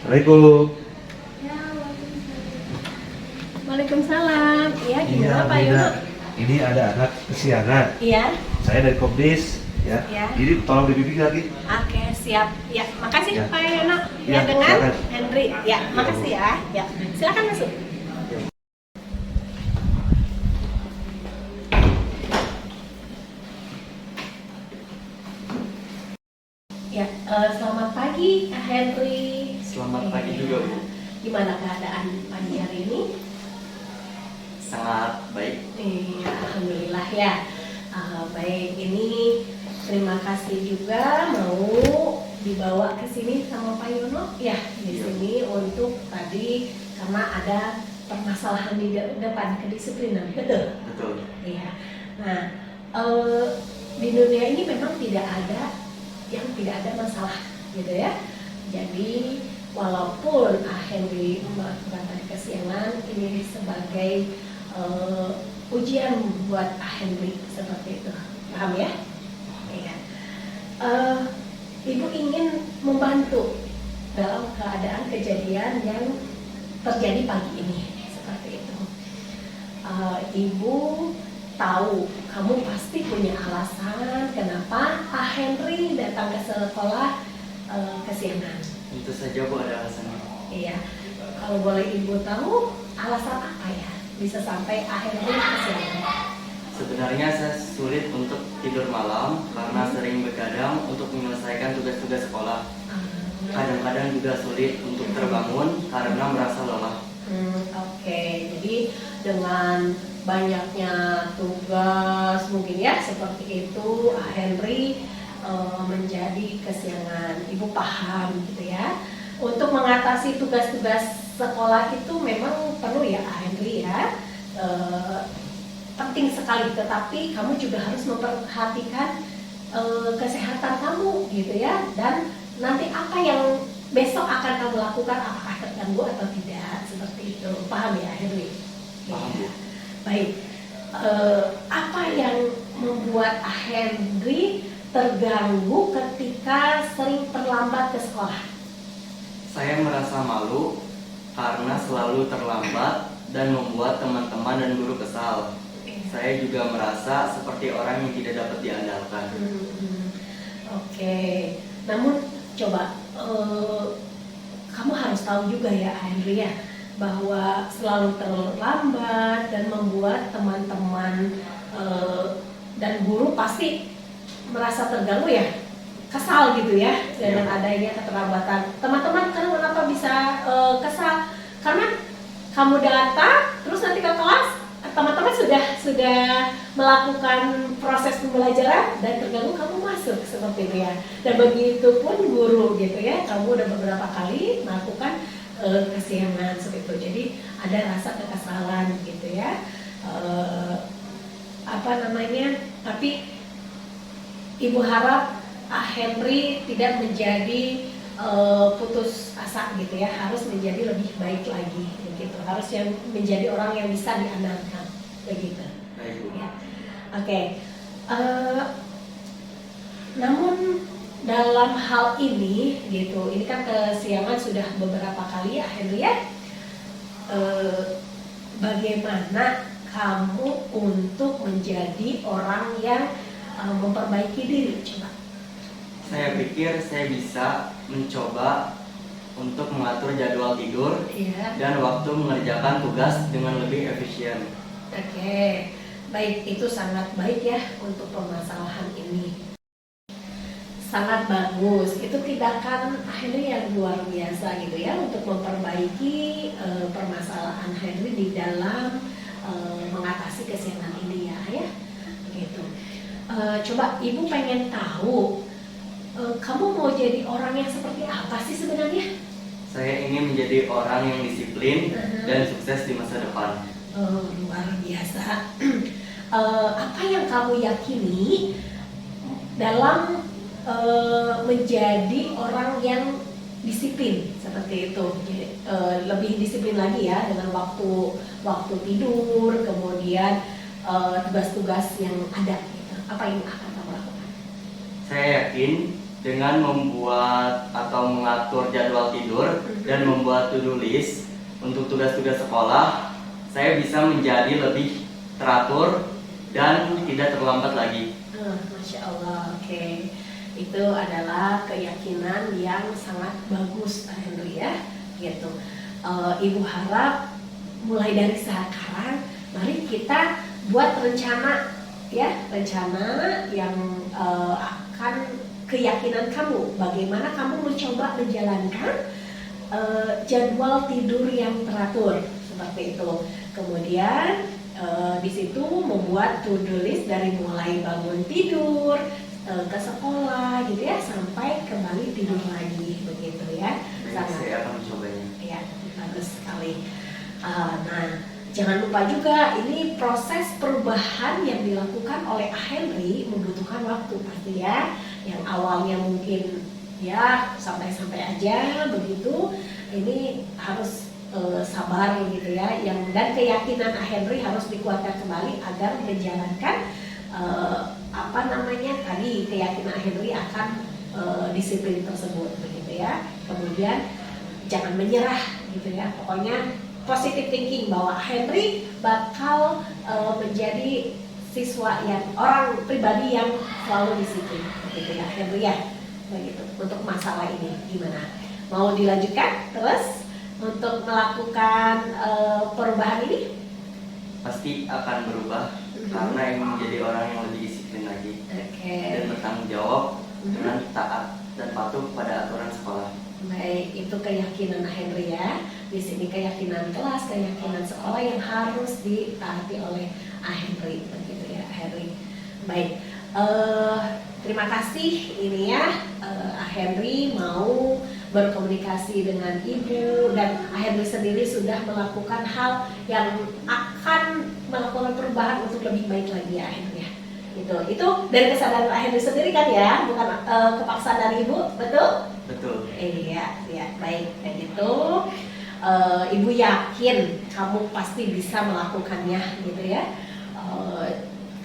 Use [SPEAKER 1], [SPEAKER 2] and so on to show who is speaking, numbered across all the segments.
[SPEAKER 1] Assalamualaikum.
[SPEAKER 2] Ya, Waalaikumsalam. Ya, gimana Pak
[SPEAKER 1] Iya,
[SPEAKER 2] Yono?
[SPEAKER 1] ini ada anak kesiangan.
[SPEAKER 2] Iya.
[SPEAKER 1] Saya dari Komdis, ya.
[SPEAKER 2] Iya.
[SPEAKER 1] Jadi tolong dibimbing lagi.
[SPEAKER 2] Oke, siap. Ya, makasih
[SPEAKER 1] Ya.
[SPEAKER 2] Pak Yono. Ya,
[SPEAKER 1] Ya,
[SPEAKER 2] dengan
[SPEAKER 1] silakan.
[SPEAKER 2] Henry. Ya, makasih ya. Ya, silakan masuk. Ya, selamat pagi Henry.
[SPEAKER 3] Selamat pagi juga, Bu.
[SPEAKER 2] Gimana keadaan pagi hari ini?
[SPEAKER 3] Sangat baik.
[SPEAKER 2] Iya, alhamdulillah ya. Baik, ini terima kasih juga mau dibawa ke sini sama Pak Yono ya di
[SPEAKER 3] Iya.
[SPEAKER 2] sini untuk tadi karena ada permasalahan di depan kedisiplinan, betul?
[SPEAKER 3] Betul.
[SPEAKER 2] Iya. Nah, di dunia ini memang tidak ada yang tidak ada masalah, gitu ya. Jadi walaupun Henry melakukan tadi kesiangan, ini sebagai ujian buat Henry seperti itu, paham ya? Iya. Ibu ingin membantu dalam keadaan kejadian yang terjadi pagi ini seperti itu. Ibu tahu kamu pasti punya alasan kenapa Pak Henry datang ke sekolah kesiangan.
[SPEAKER 3] Tentu saja, Bu, ada alasannya.
[SPEAKER 2] Iya. Kalau boleh Ibu tahu alasan apa ya bisa sampai Pak Henry kesiangan?
[SPEAKER 3] Sebenarnya saya sulit untuk tidur malam karena sering begadang untuk menyelesaikan tugas-tugas sekolah. Kadang-kadang juga sulit untuk terbangun karena merasa lelah.
[SPEAKER 2] Oke, jadi dengan banyaknya tugas mungkin ya seperti itu Henry menjadi kesiangan. Ibu paham gitu ya. Untuk mengatasi tugas-tugas sekolah itu memang perlu ya Henry ya. Penting sekali, tetapi kamu juga harus memperhatikan kesehatan kamu gitu ya, dan nanti apa yang besok akan kamu lakukan, apakah terganggu atau tidak, seperti itu. Paham ya Henry?
[SPEAKER 3] Paham, Bu.
[SPEAKER 2] Baik. Apa yang membuat Henry terganggu ketika sering terlambat ke sekolah?
[SPEAKER 3] Saya merasa malu karena selalu terlambat dan membuat teman-teman dan guru kesal. Saya juga merasa seperti orang yang tidak dapat diandalkan.
[SPEAKER 2] Oke. Namun coba kamu harus tahu juga ya Henry ya, bahwa selalu terlambat dan membuat teman-teman dan guru pasti merasa terganggu ya, kesal gitu ya dengan adanya keterlambatan. Teman-teman kenapa bisa kesal? Karena kamu datang terus nanti ke kelas teman-teman sudah melakukan proses pembelajaran dan terganggu, kamu masuk seperti itu ya. Dan begitu pun guru gitu ya, kamu udah beberapa kali melakukan kesiangan seperti itu. Jadi ada rasa kekesalan gitu ya. Tapi Ibu harap Henry tidak menjadi putus asa gitu ya, harus menjadi lebih baik lagi begitu, harus yang menjadi orang yang bisa diandalkan begitu.
[SPEAKER 3] Baik, Bu.
[SPEAKER 2] Ya. Oke. Namun dalam hal ini gitu, ini kan kesiangan sudah beberapa kali ya Henry ya. Bagaimana kamu untuk menjadi orang yang memperbaiki diri, coba?
[SPEAKER 3] Saya pikir saya bisa mencoba untuk mengatur jadwal tidur
[SPEAKER 2] Iya.
[SPEAKER 3] dan waktu mengerjakan tugas dengan lebih efisien.
[SPEAKER 2] Oke, baik, itu sangat baik ya untuk permasalahan ini. Sangat bagus, itu tindakan Henry yang luar biasa gitu ya untuk memperbaiki permasalahan Henry di dalam mengatasi kesiangan ini ya, gitu. Coba Ibu pengen tahu, kamu mau jadi orang yang seperti apa sih sebenarnya?
[SPEAKER 3] Saya ingin menjadi orang yang disiplin dan sukses di masa depan.
[SPEAKER 2] Luar biasa. Apa yang kamu yakini dalam menjadi orang yang disiplin seperti itu? Jadi, lebih disiplin lagi ya dengan waktu tidur, kemudian tugas-tugas yang ada. Gitu. Apa yang akan kamu lakukan?
[SPEAKER 3] Saya yakin dengan membuat atau mengatur jadwal tidur dan membuat to-do list untuk tugas-tugas sekolah, saya bisa menjadi lebih teratur dan tidak terlambat lagi.
[SPEAKER 2] Masya Allah, oke. Itu adalah keyakinan yang sangat bagus, Pak Henry ya, gitu. Ibu harap mulai dari sekarang, mari kita buat rencana ya, rencana yang akan keyakinan kamu, bagaimana kamu mencoba menjalankan jadwal tidur yang teratur seperti itu. Kemudian di situ membuat to-do list dari mulai bangun tidur ke sekolah gitu ya, sampai kembali tidur lagi begitu ya.
[SPEAKER 3] Saya akan mencobanya.
[SPEAKER 2] Ya, bagus sekali. Nah, jangan lupa juga ini proses perubahan yang dilakukan oleh Henry membutuhkan waktu pasti ya. Yang awalnya mungkin ya santai-santai aja begitu, ini harus sabar gitu ya. Dan keyakinan Henry harus dikuatkan kembali agar menjalankan tadi keyakinan Henry akan disiplin tersebut begitu ya. Kemudian jangan menyerah gitu ya. Pokoknya positive thinking bahwa Henry bakal menjadi siswa yang orang pribadi yang selalu disiplin begitu ya Henry ya. Begitu. Untuk masalah ini gimana? Mau dilanjutkan terus untuk melakukan perubahan ini?
[SPEAKER 3] Pasti akan berubah karena ingin menjadi orang yang lebih disiplin lagi dan bertanggung jawab dengan taat dan patuh pada aturan sekolah.
[SPEAKER 2] Baik, itu keyakinan Henry ya. Di sini keyakinan kelas, keyakinan sekolah yang harus ditaati oleh Henry begitu ya Henry. Baik, terima kasih ini ya Henry mau berkomunikasi dengan ibu, dan Henry sendiri sudah melakukan hal yang akan melakukan perubahan untuk lebih baik lagi ya Henry ya. Itu dari kesadaran Henry sendiri kan ya, bukan kepaksaan dari ibu, betul?
[SPEAKER 3] Betul.
[SPEAKER 2] Iya, baik kayak gitu. Ibu yakin kamu pasti bisa melakukannya gitu ya.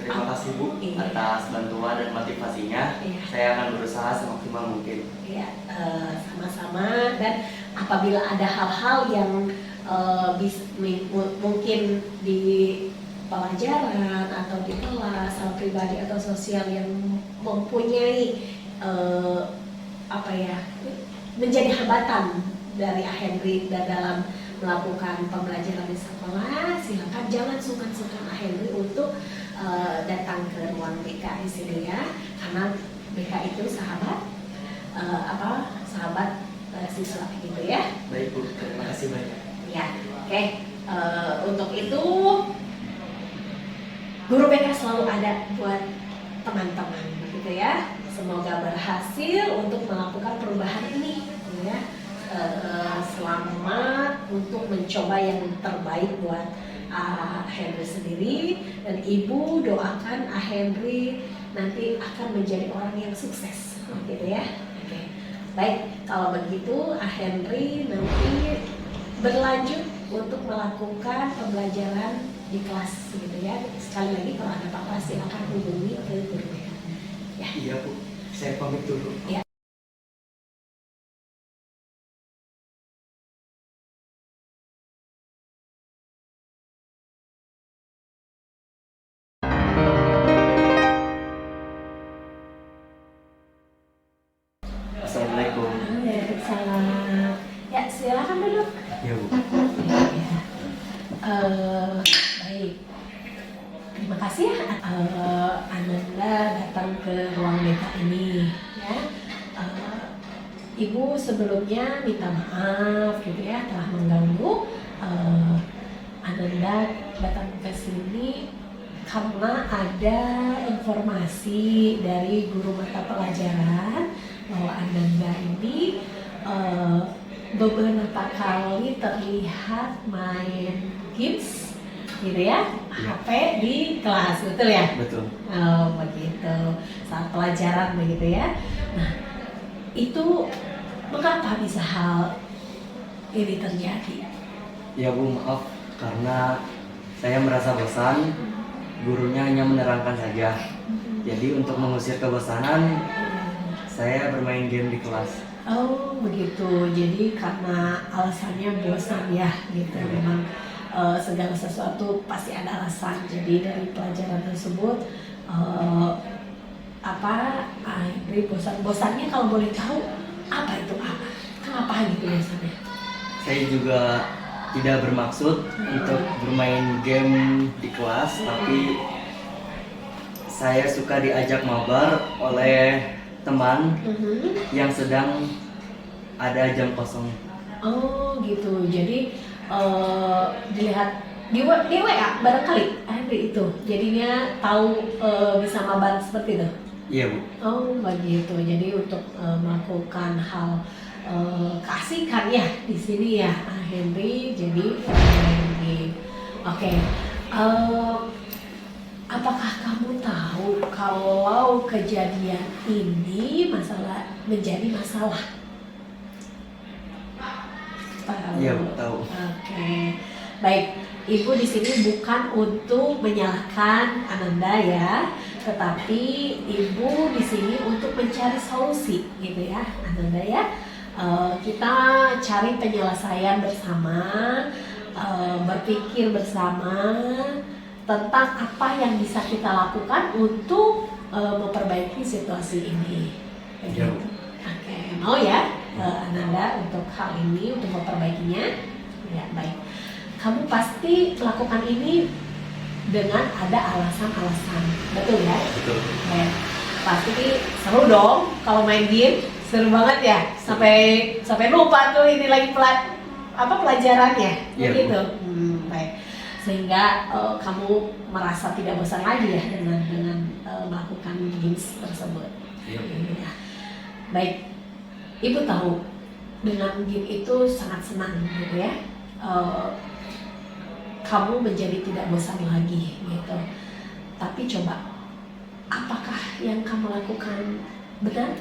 [SPEAKER 3] Terima kasih Bu atas bantuan dan motivasinya. Saya akan berusaha semaksimal mungkin.
[SPEAKER 2] Iya, sama-sama. Dan apabila ada hal-hal yang mungkin di pelajaran atau di kelas, hal pribadi atau sosial yang mempunyai menjadi hambatan dari Henry dalam melakukan pembelajaran di sekolah, silakan jangan sungkan-sungkan Henry untuk datang ke ruang BK di sini ya, karena BK itu sahabat siswa gitu ya.
[SPEAKER 3] Baik Bu, terima kasih banyak.
[SPEAKER 2] Ya, oke. Untuk itu guru BK selalu ada buat teman-teman gitu ya. Semoga berhasil untuk melakukan perubahan ini ya. Selamat untuk mencoba yang terbaik buat Henry sendiri, dan ibu doakan Henry nanti akan menjadi orang yang sukses gitu ya. Oke. Baik, kalau begitu Henry nanti berlanjut untuk melakukan pembelajaran di kelas gitu ya. Sekali lagi kalau ada apa-apa silakan hubungi ke guru BK. Ya.
[SPEAKER 3] Iya Bu, saya pamit dulu.
[SPEAKER 2] Ya.
[SPEAKER 3] Assalamualaikum.
[SPEAKER 2] Waalaikumsalam. Ya, silakan duduk.
[SPEAKER 3] Iya Bu.
[SPEAKER 2] Baik. Terima kasih ya Ananda datang ke ruang BK ini ya. Ibu sebelumnya minta maaf gitu ya telah mengganggu Ananda datang ke sini karena ada informasi dari guru mata pelajaran bahwa Ananda ini beberapa kali terlihat main games gitu ya, HP di kelas, betul ya?
[SPEAKER 3] Betul.
[SPEAKER 2] Oh begitu, saat pelajaran begitu ya. Nah itu mengapa bisa hal ini terjadi?
[SPEAKER 3] Ya Bu, maaf karena saya merasa bosan, gurunya hanya menerangkan saja. Jadi untuk mengusir kebosanan, Saya bermain game di kelas.
[SPEAKER 2] Oh begitu, jadi karena alasannya bosan ya gitu. Memang segala sesuatu pasti ada alasan. Jadi dari pelajaran tersebut Henry bosannya kalau boleh tahu apa itu apa? Kenapa gitu biasanya?
[SPEAKER 3] Saya juga tidak bermaksud untuk bermain game di kelas, tapi saya suka diajak mabar oleh teman yang sedang ada jam kosong.
[SPEAKER 2] Oh gitu, jadi dilihat di WA barangkali Henry itu jadinya tahu bisa mabar seperti itu.
[SPEAKER 3] Iya Bu.
[SPEAKER 2] Oh begitu, jadi untuk melakukan hal keasikan ya di sini ya Henry, jadi main game. Oke. Apakah kamu tahu kalau kejadian ini menjadi masalah? Tahu.
[SPEAKER 3] Iya Bu, tahu.
[SPEAKER 2] Oke. Baik, Ibu di sini bukan untuk menyalahkan Ananda ya, tetapi Ibu di sini untuk mencari solusi gitu ya, Ananda ya. Kita cari penyelesaian bersama, berpikir bersama tentang apa yang bisa kita lakukan untuk memperbaiki situasi ini.
[SPEAKER 3] Ya.
[SPEAKER 2] Oke, mau ya Ananda untuk hal ini, untuk memperbaikinya? Ya, baik. Kamu pasti melakukan ini dengan ada alasan-alasan, betul ya?
[SPEAKER 3] Betul.
[SPEAKER 2] Ya. Pasti seru dong kalau main game, seru banget ya, sampai lupa tuh ini lagi pelajarannya,
[SPEAKER 3] Iya,
[SPEAKER 2] begitu. Baik. Sehingga kamu merasa tidak bosan lagi ya dengan melakukan games tersebut.
[SPEAKER 3] Iya.
[SPEAKER 2] Ya. Baik, Ibu tahu dengan game itu sangat senang gitu ya. Kamu menjadi tidak bosan lagi gitu. Tapi coba, apakah yang kamu lakukan benar?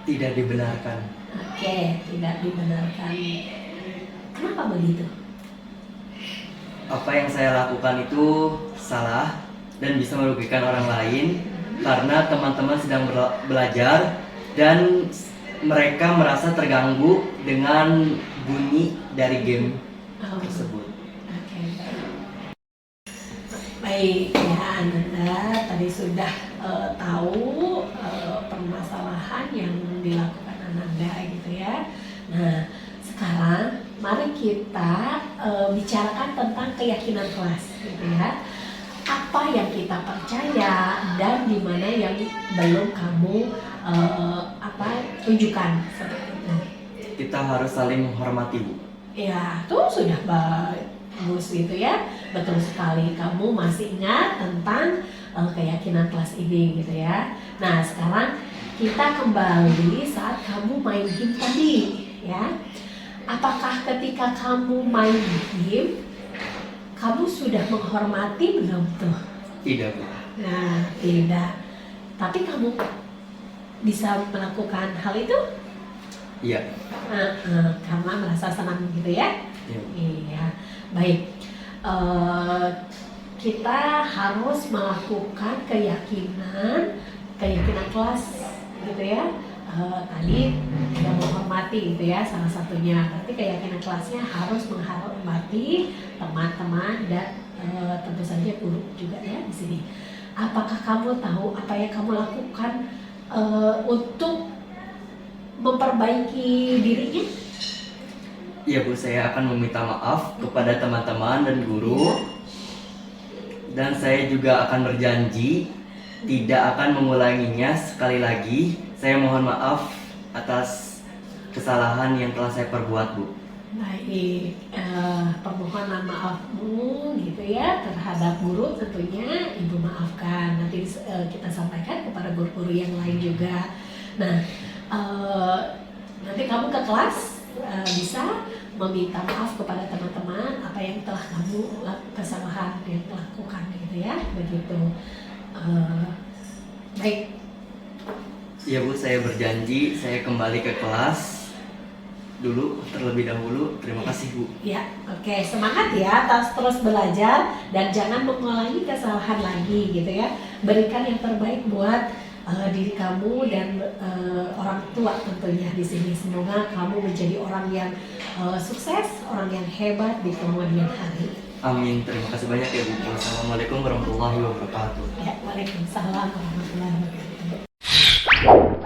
[SPEAKER 3] Tidak dibenarkan.
[SPEAKER 2] Oke, tidak dibenarkan. Kenapa begitu?
[SPEAKER 3] Apa yang saya lakukan itu salah dan bisa merugikan orang lain karena teman-teman sedang belajar dan mereka merasa terganggu dengan bunyi dari game tersebut.
[SPEAKER 2] Oke. Baik ya Ananda, tadi sudah tahu permasalahan yang dilakukan Ananda gitu ya. Nah, sekarang mari kita bicarakan tentang keyakinan kelas gitu ya. Apa yang kita percaya dan di mana yang belum kamu tunjukkan seperti itu.
[SPEAKER 3] Kita harus saling menghormati Bu.
[SPEAKER 2] Ya, tuh sudah bagus gitu ya. Betul sekali, kamu masih ingat tentang keyakinan kelas ini gitu ya. Nah, sekarang kita kembali saat kamu main game tadi ya. Apakah ketika kamu main game, kamu sudah menghormati belum tuh?
[SPEAKER 3] Tidak Bu.
[SPEAKER 2] Nah, tidak. Tapi kamu bisa melakukan hal itu?
[SPEAKER 3] Iya.
[SPEAKER 2] Karena merasa senang gitu ya?
[SPEAKER 3] Iya.
[SPEAKER 2] Iya. Baik. Kita harus melakukan keyakinan kelas gitu ya. Tadi yang menghormati gitu ya salah satunya. Berarti keyakinan kelasnya harus menghormati teman-teman dan tentu saja guru juga ya di sini. Apakah kamu tahu apa yang kamu lakukan untuk memperbaiki dirinya?
[SPEAKER 3] Iya Bu, saya akan meminta maaf kepada teman-teman dan guru. Dan saya juga akan berjanji tidak akan mengulanginya sekali lagi. Saya mohon maaf atas kesalahan yang telah saya perbuat Bu.
[SPEAKER 2] Baik, permohonan maafmu gitu ya terhadap guru tentunya Ibu maafkan. Nanti kita sampaikan kepada guru-guru yang lain juga. Nah, nanti kamu ke kelas bisa meminta maaf kepada teman-teman apa yang telah kamu kesalahan yang lakukan gitu ya, begitu. Baik.
[SPEAKER 3] Iya Bu, saya berjanji saya kembali ke kelas dulu terlebih dahulu. Terima kasih Bu.
[SPEAKER 2] Ya, oke, semangat ya, terus belajar dan jangan mengulangi kesalahan lagi gitu ya. Berikan yang terbaik buat diri kamu dan orang tua tentunya di sini. Semoga kamu menjadi orang yang sukses, orang yang hebat di kemudian hari.
[SPEAKER 3] Amin. Terima kasih banyak ya Bu. Wassalamualaikum warahmatullahi wabarakatuh.
[SPEAKER 2] Ya, waalaikumsalam warahmatullahi wabarakatuh.